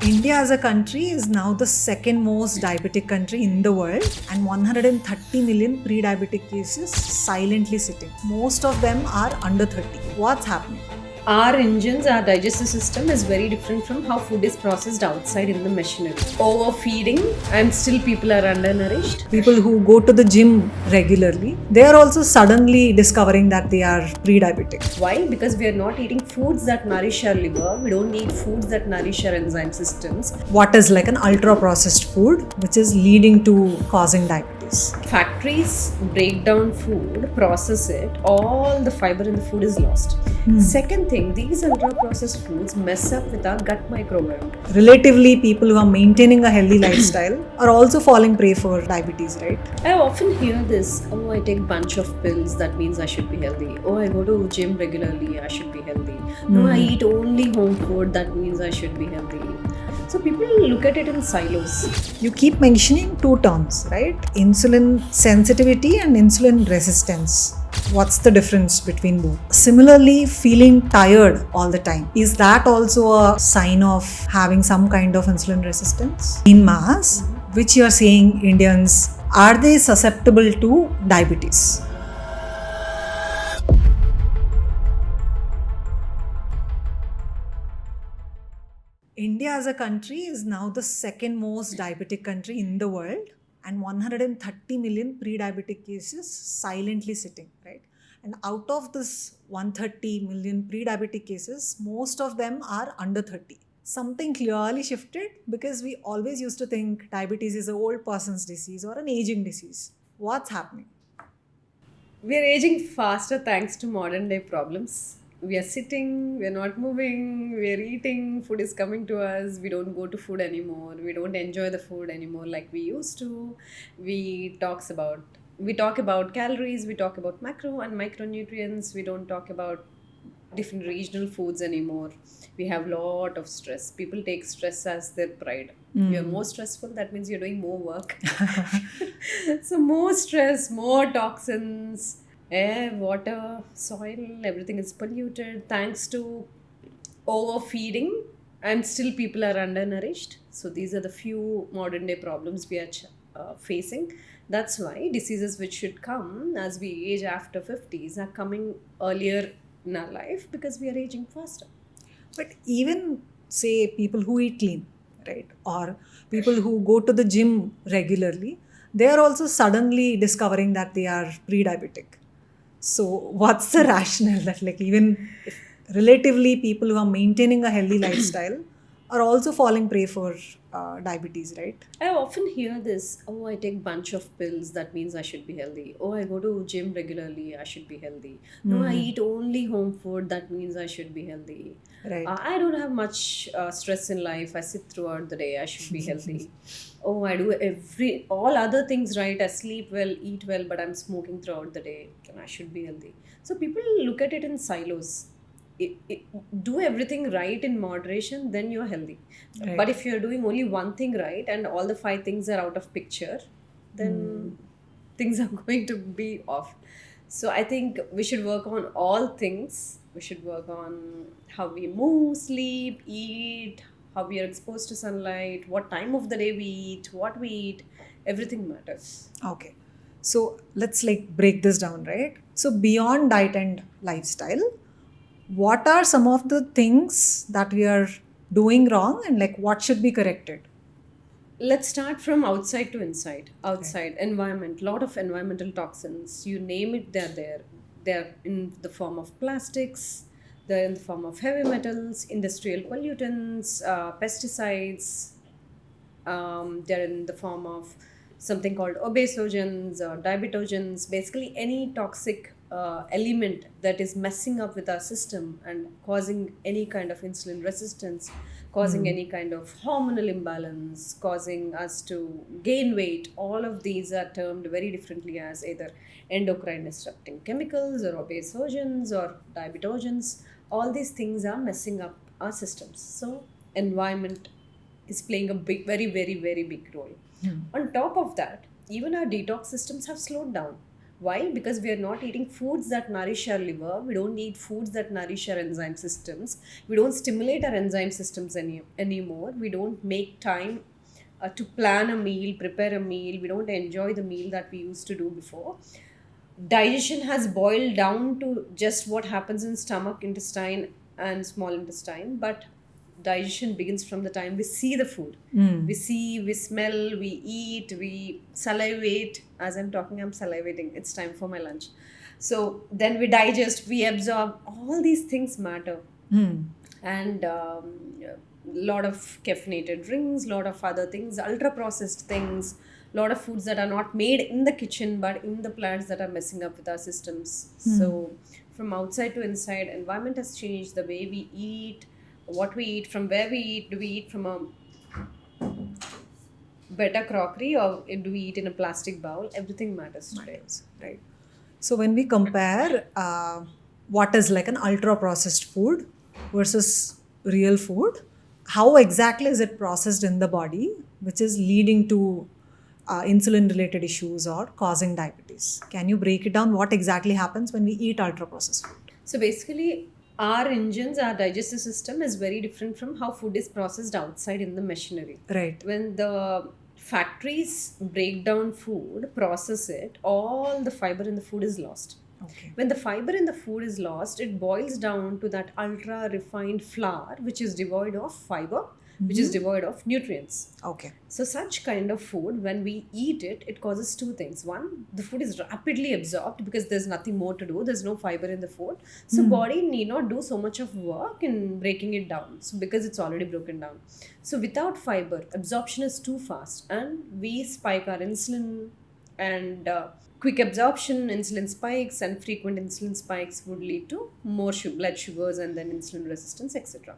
India as a country is now the second most diabetic country in the world, and 130 million pre-diabetic cases silently sitting. Most of them are under 30. What's happening? Our engines, our digestive system is very different from how food is processed outside in the machinery. Overfeeding, and still people are undernourished. People who go to the gym regularly, they are also suddenly discovering that they are pre-diabetic. Why? Because we are not eating foods that nourish our liver. We don't need foods that nourish our enzyme systems. What is like an ultra-processed food, which is leading to causing diabetes. Factories break down food, process it, all the fiber in the food is lost. Second thing, these ultra processed foods mess up with our gut microbiome. Relatively, people who are maintaining a healthy lifestyle are also falling prey for diabetes, right? I often hear this, oh, I take bunch of pills, that means I should be healthy. Oh, I go to gym regularly, I should be healthy. No, I eat only home food, that means I should be healthy. So people look at it in silos. You keep mentioning two terms, right? Insulin sensitivity and insulin resistance. What's the difference between both? Similarly, feeling tired all the time. Is that also a sign of having some kind of insulin resistance? In mass, which you are saying Indians, are they susceptible to diabetes? India as a country is now the second most diabetic country in the world, and 130 million pre-diabetic cases silently sitting, right? And out of this 130 million pre-diabetic cases, most of them are under 30. Something clearly shifted because we always used to think diabetes is an old person's disease or an aging disease. What's happening? We are aging faster thanks to modern day problems. We are sitting, we are not moving, we are eating, food is coming to us, we don't go to food anymore, we don't enjoy the food anymore like we used to. We talk about calories, we talk about macro and micronutrients, we don't talk about different regional foods anymore. We have lot of stress. People take stress as their pride. You're more stressful, that means you're doing more work. So more stress, more toxins, air, water, soil, everything is polluted thanks to overfeeding, and still people are undernourished. So these are the few modern day problems we are facing. That's why diseases which should come as we age after 50s are coming earlier in our life because we are aging faster. But even say people who eat clean, right, or people who go to the gym regularly, they are also suddenly discovering that they are pre-diabetic. So what's the rationale that like even if relatively people who are maintaining a healthy lifestyle are also falling prey for diabetes, right? I often hear this, oh, I take bunch of pills, that means I should be healthy. Oh, I go to gym regularly, I should be healthy. No, I eat only home food, that means I should be healthy. Right. I don't have much stress in life, I sit throughout the day, I should be healthy. Oh, I do all other things right, I sleep well, eat well, but I'm smoking throughout the day, then I should be healthy. So people look at it in silos. Do everything right in moderation, then you're healthy. Right. But if you're doing only one thing right and all the five things are out of picture, then things are going to be off. So I think we should work on all things. We should work on how we move, sleep, eat, how we are exposed to sunlight, what time of the day we eat, what we eat. Everything matters. Okay. So let's like break this down, right? So beyond diet and lifestyle, what are some of the things that we are doing wrong and like what should be corrected? Let's start from outside to inside. Outside, environment, lot of environmental toxins. You name it, they're there. They're in the form of plastics, they're in the form of heavy metals, industrial pollutants, pesticides. They're in the form of something called obesogens or diabetogens, basically any toxic element that is messing up with our system and causing any kind of insulin resistance, causing any kind of hormonal imbalance, causing us to gain weight. All of these are termed very differently as either endocrine disrupting chemicals or obesogens or diabetogens. All these things are messing up our systems. So environment is playing a big, very, very, very big role. On top of that, even our detox systems have slowed down. Why? Because we are not eating foods that nourish our liver. We don't eat foods that nourish our enzyme systems. We don't stimulate our enzyme systems anymore. We don't make time to plan a meal, prepare a meal. We don't enjoy the meal that we used to do before. Digestion has boiled down to just what happens in stomach, intestine, and small intestine. But digestion begins from the time we see the food. We see, we smell, we eat, we salivate. As I'm talking, I'm salivating. It's time for my lunch. So then we digest, we absorb. All these things matter. And lot of caffeinated drinks, lot of other things, ultra processed things, lot of foods that are not made in the kitchen but in the plants that are messing up with our systems. So from outside to inside, environment has changed the way we eat, what we eat, from where we eat. Do we eat from a better crockery or do we eat in a plastic bowl? Everything matters today. Right. So when we compare what is like an ultra processed food versus real food, how exactly is it processed in the body, which is leading to insulin related issues or causing diabetes? Can you break it down? What exactly happens when we eat ultra processed food? So basically, our engines, our digestive system is very different from how food is processed outside in the machinery. Right. When the factories break down food, process it, all the fiber in the food is lost. Okay. When the fiber in the food is lost, it boils down to that ultra refined flour, which is devoid of fiber, which is devoid of nutrients. Okay. So such kind of food, when we eat it, it causes two things. One, the food is rapidly absorbed because there's nothing more to do. There's no fiber in the food. So body need not do so much of work in breaking it down. So because it's already broken down. So without fiber, absorption is too fast and we spike our insulin, and quick absorption, insulin spikes, and frequent insulin spikes would lead to more blood sugars and then insulin resistance, etc.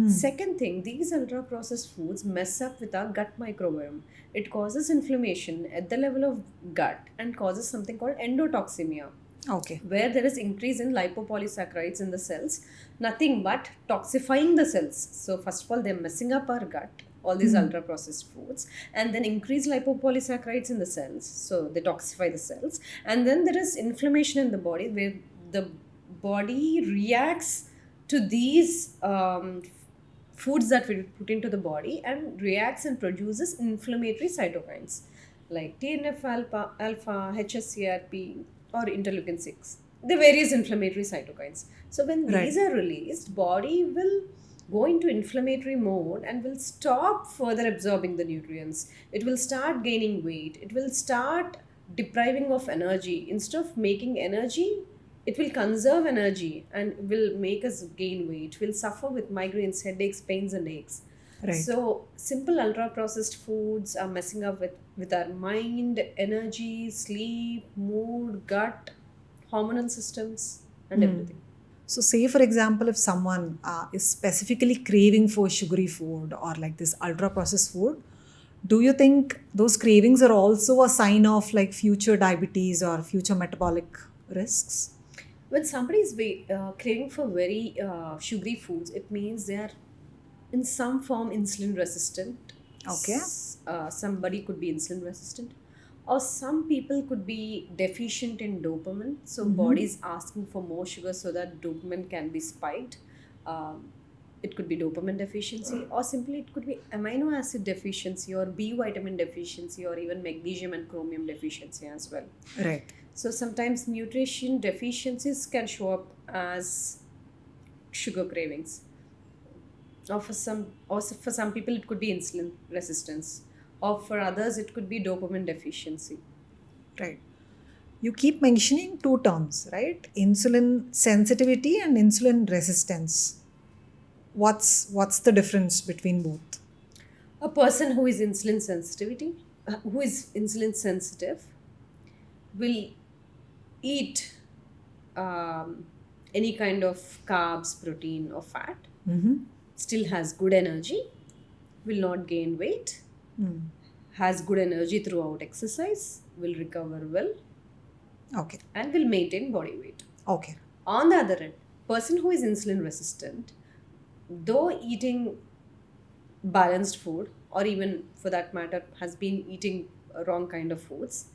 Second thing, these ultra processed foods mess up with our gut microbiome. It causes inflammation at the level of gut and causes something called endotoxemia, Okay. where there is increase in lipopolysaccharides in the cells, nothing but toxifying the cells. So first of all, they're messing up our gut, all these ultra processed foods, and then increase lipopolysaccharides in the cells, so they toxify the cells, and then there is inflammation in the body where the body reacts to these foods that we put into the body and reacts and produces inflammatory cytokines like TNF alpha, HSCRP, or interleukin 6, the various inflammatory cytokines. So when these are released, body will go into inflammatory mode and will stop further absorbing the nutrients. It will start gaining weight. It will start depriving of energy. Instead of making energy, it will conserve energy and will make us gain weight. We'll suffer with migraines, headaches, pains, and aches. Right. So simple ultra processed foods are messing up with our mind, energy, sleep, mood, gut, hormonal systems, and everything. So, say for example, if someone is specifically craving for sugary food or like this ultra processed food, do you think those cravings are also a sign of like future diabetes or future metabolic risks? When somebody is craving for very sugary foods, it means they are in some form insulin resistant. Okay. Somebody could be insulin resistant, or some people could be deficient in dopamine. So body is asking for more sugar so that dopamine can be spiked. It could be dopamine deficiency, or simply it could be amino acid deficiency, or B vitamin deficiency, or even magnesium and chromium deficiency as well. Right. So sometimes nutrition deficiencies can show up as sugar cravings. Or for some people it could be insulin resistance. Or for others it could be dopamine deficiency. Right. You keep mentioning two terms, right? Insulin sensitivity and insulin resistance. What's the difference between both? A person who is insulin sensitive will eat any kind of carbs, protein, or fat, still has good energy, will not gain weight, has good energy throughout exercise, will recover well, Okay. and will maintain body weight. Okay. On the other end, person who is insulin resistant, though eating balanced food, or even for that matter has been eating wrong kind of foods,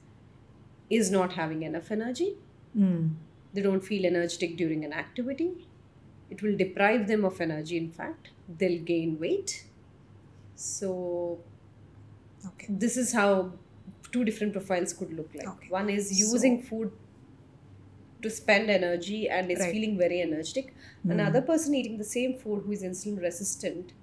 is not having enough energy. Mm. They don't feel energetic during an activity. It will deprive them of energy, in fact. They'll gain weight. So, Okay. this is how two different profiles could look like. Okay. One is So- using food to spend energy and is Right. feeling very energetic. Another person eating the same food who is insulin resistant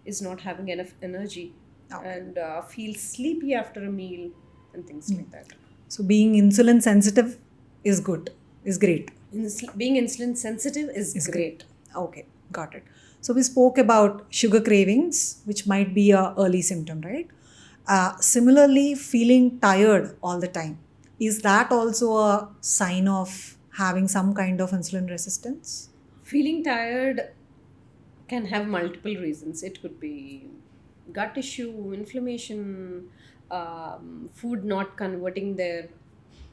is not having enough energy Okay. and feels sleepy after a meal and things like that. So being insulin sensitive is good, is great. Being insulin sensitive is Is great. Okay, got it. So we spoke about sugar cravings, which might be a early symptom, right? Similarly, feeling tired all the time. Is that also a sign of having some kind of insulin resistance? Feeling tired can have multiple reasons. It could be gut issue, inflammation, food not converting their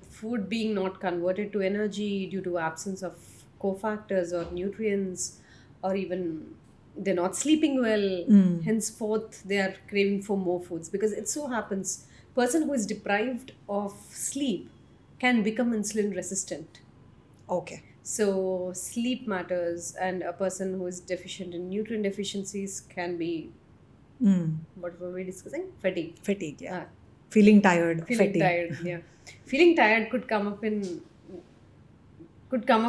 food being not converted to energy due to absence of cofactors or nutrients, or even they're not sleeping well. Henceforth, they are craving for more foods because it so happens person who is deprived of sleep can become insulin resistant. Okay. So sleep matters, and a person who is deficient in nutrient deficiencies can be, what were we discussing? Fatigue. Fatigue, yeah. Ah, Feeling tired, feeling fatigue. tired. Yeah, feeling tired could come up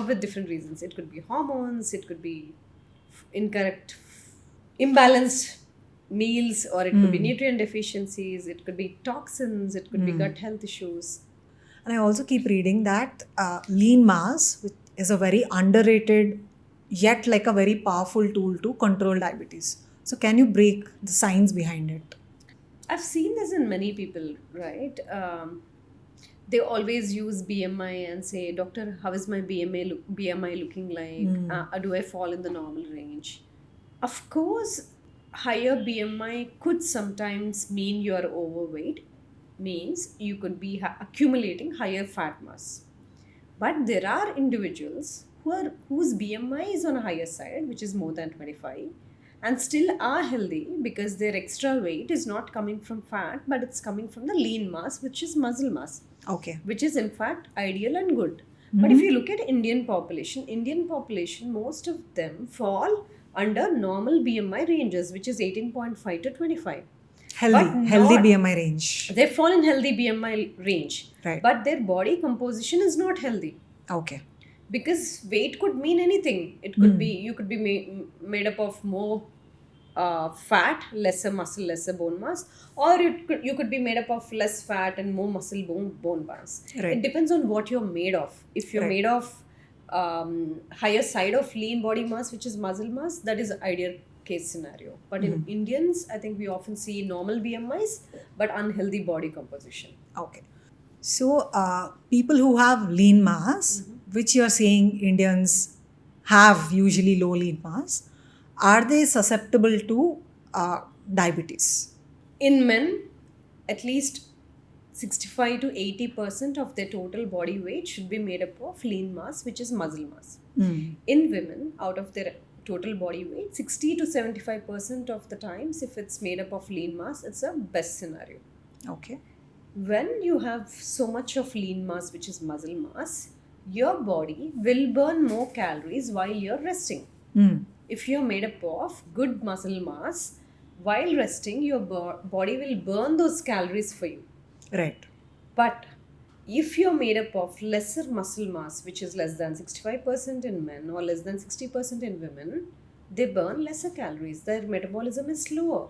with different reasons. It could be hormones. It could be incorrect, imbalanced meals, or it could be nutrient deficiencies. It could be toxins. It could be gut health issues. And I also keep reading that lean mass, which is a very underrated yet like a very powerful tool to control diabetes. So can you break the science behind it? I've seen this in many people, right? They always use BMI and say, "Doctor, how is my BMI looking like? Do I fall in the normal range?" Of course, higher BMI could sometimes mean you are overweight, means you could be accumulating higher fat mass. But there are individuals whose BMI is on a higher side, which is more than 25, and still are healthy because their extra weight is not coming from fat, but it's coming from the lean mass, which is muscle mass, Okay. which is in fact ideal and good. But if you look at Indian population, most of them fall under normal BMI ranges, which is 18.5 to 25. Healthy not- BMI range. They fall in healthy BMI range, Right. but their body composition is not healthy. Okay. Because weight could mean anything. It could be, you could be made up of more fat, lesser muscle, lesser bone mass, or you could be made up of less fat and more muscle, bone mass. Right. It depends on what you're made of. If you're Right. made of higher side of lean body mass, which is muscle mass, that is ideal case scenario. But in Indians, I think we often see normal BMIs but unhealthy body composition. Okay. So, people who have lean mass, which you're saying Indians have usually low lean mass, are they susceptible to diabetes? In men, at least 65 to 80% of their total body weight should be made up of lean mass, which is muscle mass. In women, out of their total body weight, 60 to 75% of the times, if it's made up of lean mass, it's a best scenario. Okay. When you have so much of lean mass, which is muscle mass, your body will burn more calories while you're resting. If you're made up of good muscle mass, while resting, your body will burn those calories for you. Right. But if you're made up of lesser muscle mass, which is less than 65% in men or less than 60% in women, they burn lesser calories. Their metabolism is slower.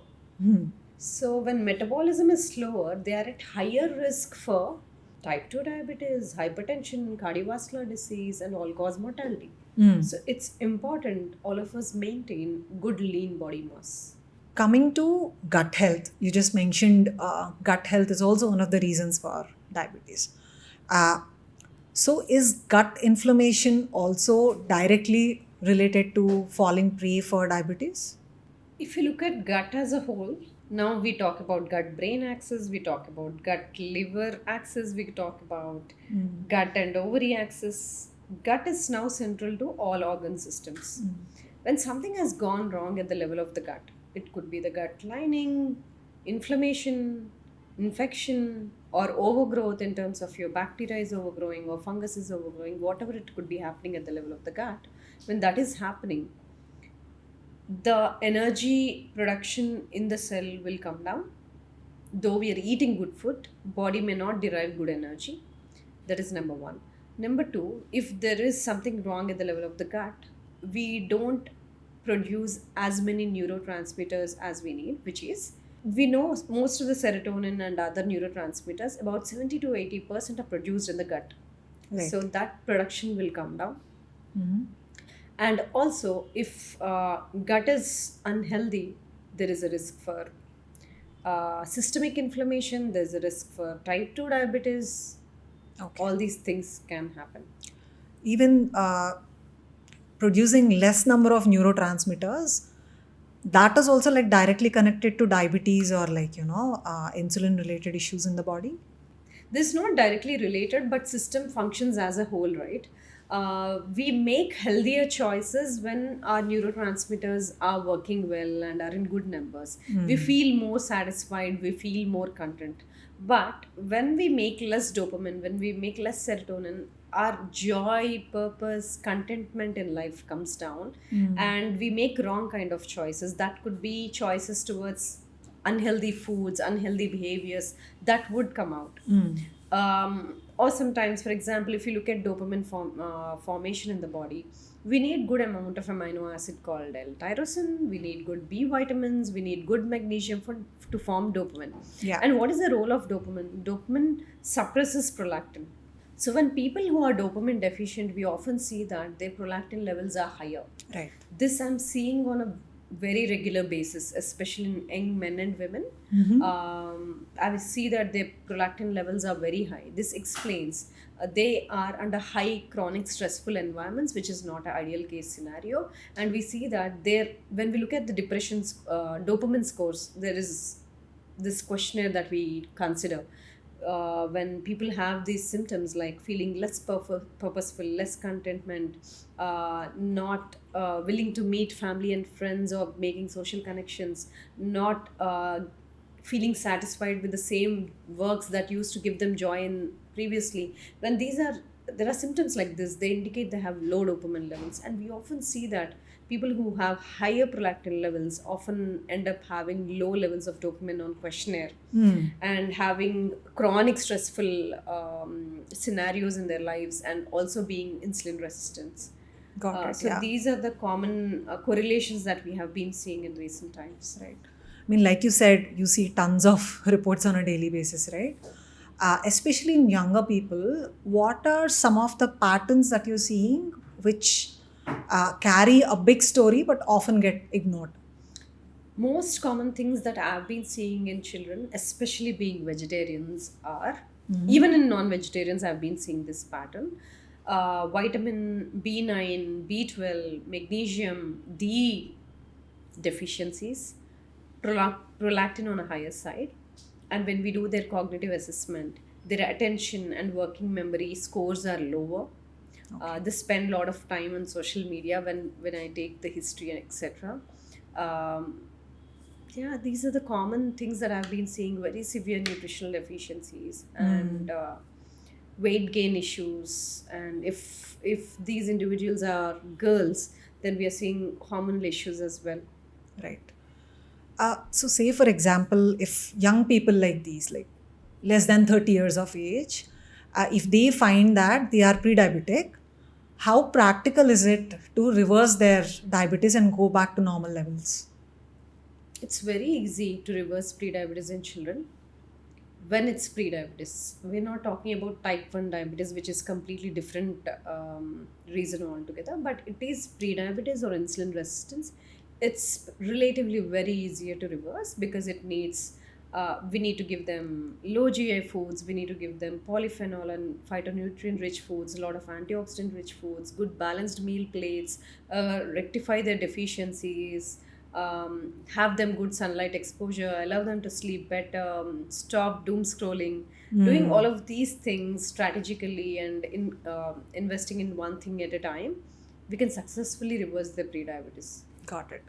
So when metabolism is slower, they are at higher risk for type 2 diabetes, hypertension, cardiovascular disease, and all-cause mortality. So it's important all of us maintain good lean body mass. Coming to gut health, you just mentioned gut health is also one of the reasons for diabetes. So is gut inflammation also directly related to falling prey for diabetes? If you look at gut as a whole, now we talk about gut brain axis, we talk about gut liver axis, we talk about gut and ovary axis. Gut is now central to all organ systems. When something has gone wrong at the level of the gut, it could be the gut lining, inflammation, infection, or overgrowth in terms of your bacteria is overgrowing or fungus is overgrowing, whatever it could be happening at the level of the gut, when that is happening, the energy production in the cell will come down. Though we are eating good food, body may not derive good energy. That is number one. Number two, if there is something wrong at the level of the gut, we don't produce as many neurotransmitters as we need, which is, we know most of the serotonin and other neurotransmitters, about 70 to 80% are produced in the gut. Right. So that production will come down. Mhm. And also, if gut is unhealthy, there is a risk for systemic inflammation, there's a risk for type 2 diabetes. Okay. All these things can happen. Even producing less number of neurotransmitters, that is also like directly connected to diabetes or like, insulin related issues in the body. This is not directly related, but system functions as a whole, right? We make healthier choices when our neurotransmitters are working well and are in good numbers. We feel more satisfied, we feel more content. But when we make less dopamine, when we make less serotonin, our joy, purpose, contentment in life comes down, and we make wrong kind of choices. That could be choices towards unhealthy foods, unhealthy behaviors that would come out. Or sometimes, for example, if you look at dopamine formation in the body, we need good amount of amino acid called L-tyrosine. We need good B vitamins. We need good magnesium to form dopamine. Yeah. And what is the role of dopamine? Dopamine suppresses prolactin. So when people who are dopamine deficient, we often see that their prolactin levels are higher. Right. This I'm seeing on a very regular basis, especially in young men and women. I will see that their prolactin levels are very high. This explains they are under high chronic stressful environments, which is not an ideal case scenario. And we see that there, when we look at the depression's dopamine scores, there is this questionnaire that we consider. When people have these symptoms like feeling less purposeful, less contentment, not willing to meet family and friends or making social connections, not feeling satisfied with the same works that used to give them joy in previously, when there are symptoms like this, they indicate they have low dopamine levels. And we often see that people who have higher prolactin levels often end up having low levels of dopamine on questionnaire, and having chronic stressful scenarios in their lives, and also being insulin resistant. Got it. So Yeah. these are the common correlations that we have been seeing in recent times. Right. I mean, like you said, you see tons of reports on a daily basis, right? Especially in younger people, what are some of the patterns that you're seeing which carry a big story but often get ignored? Most common things that I've been seeing in children, especially being vegetarians, are, even in non-vegetarians, I've been seeing this pattern. Vitamin B9, B12, magnesium, D deficiencies, prolactin on a higher side. And when we do their cognitive assessment, their attention and working memory scores are lower. They spend a lot of time on social media when I take the history and etc. Yeah, these are the common things that I've been seeing: very severe nutritional deficiencies and weight gain issues. And if these individuals are girls, then we are seeing hormonal issues as well. Right. So, say for example, if young people like these, like less than 30 years of age, if they find that they are pre-diabetic, how practical is it to reverse their diabetes and go back to normal levels? It's very easy to reverse prediabetes in children when it's prediabetes. We're not talking about type 1 diabetes, which is completely different reason altogether, but it is prediabetes or insulin resistance. It's relatively very easier to reverse because it needs we need to give them low GI foods, we need to give them polyphenol and phytonutrient rich foods, a lot of antioxidant rich foods, good balanced meal plates, rectify their deficiencies, have them good sunlight exposure, allow them to sleep better, stop doom scrolling. Doing all of these things strategically and investing in one thing at a time, we can successfully reverse the prediabetes. Got it.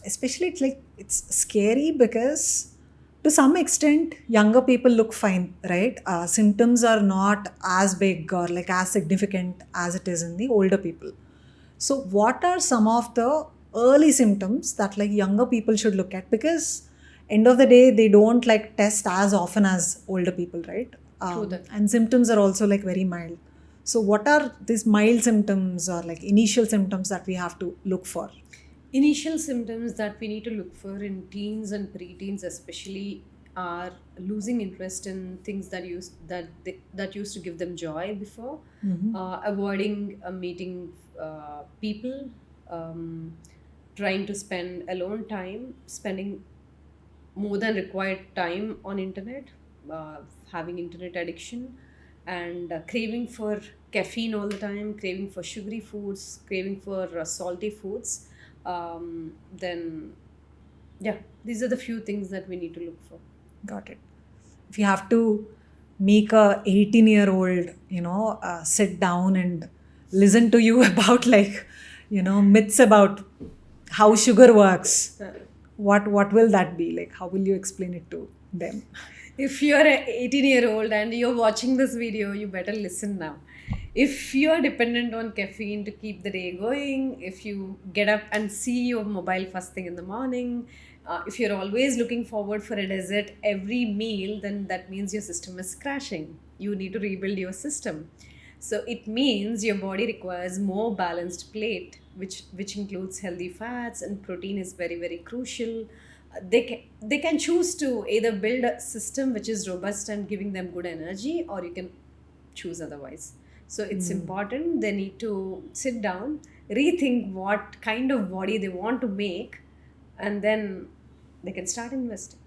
Especially, it's scary because To some extent, younger people look fine, right? Symptoms are not as big or like as significant as it is in the older people. So, what are some of the early symptoms that like younger people should look at? Because end of the day, they don't like test as often as older people, right? True that. And symptoms are also like very mild. So, what are these mild symptoms or like initial symptoms that we have to look for? Initial symptoms that we need to look for in teens and preteens, especially, are losing interest in things that used to give them joy before, avoiding meeting people, um, trying to spend alone time, spending more than required time on internet, uh, having internet addiction, and craving for caffeine all the time, craving for sugary foods, craving for salty foods. Then yeah, these are the few things that we need to look for. Got it. If you have to make a 18-year-old, sit down and listen to you about like, myths about how sugar works, what will that be? Like, how will you explain it to them? If you're an 18-year-old and you're watching this video, you better listen now. If you're dependent on caffeine to keep the day going, if you get up and see your mobile first thing in the morning, if you're always looking forward for a dessert every meal, then that means your system is crashing. You need to rebuild your system. So it means your body requires more balanced plate, which includes healthy fats, and protein is very very crucial. They can choose to either build a system which is robust and giving them good energy, or you can choose otherwise. So it's important they need to sit down, rethink what kind of body they want to make, and then they can start investing.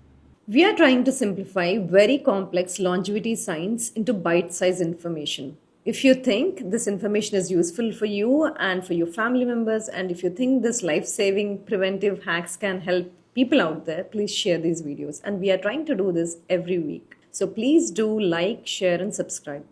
We are trying to simplify very complex longevity science into bite sized information. If you think this information is useful for you and for your family members, and if you think this life saving preventive hacks can help people out there, please share these videos. And we are trying to do this every week. So please do like, share, and subscribe.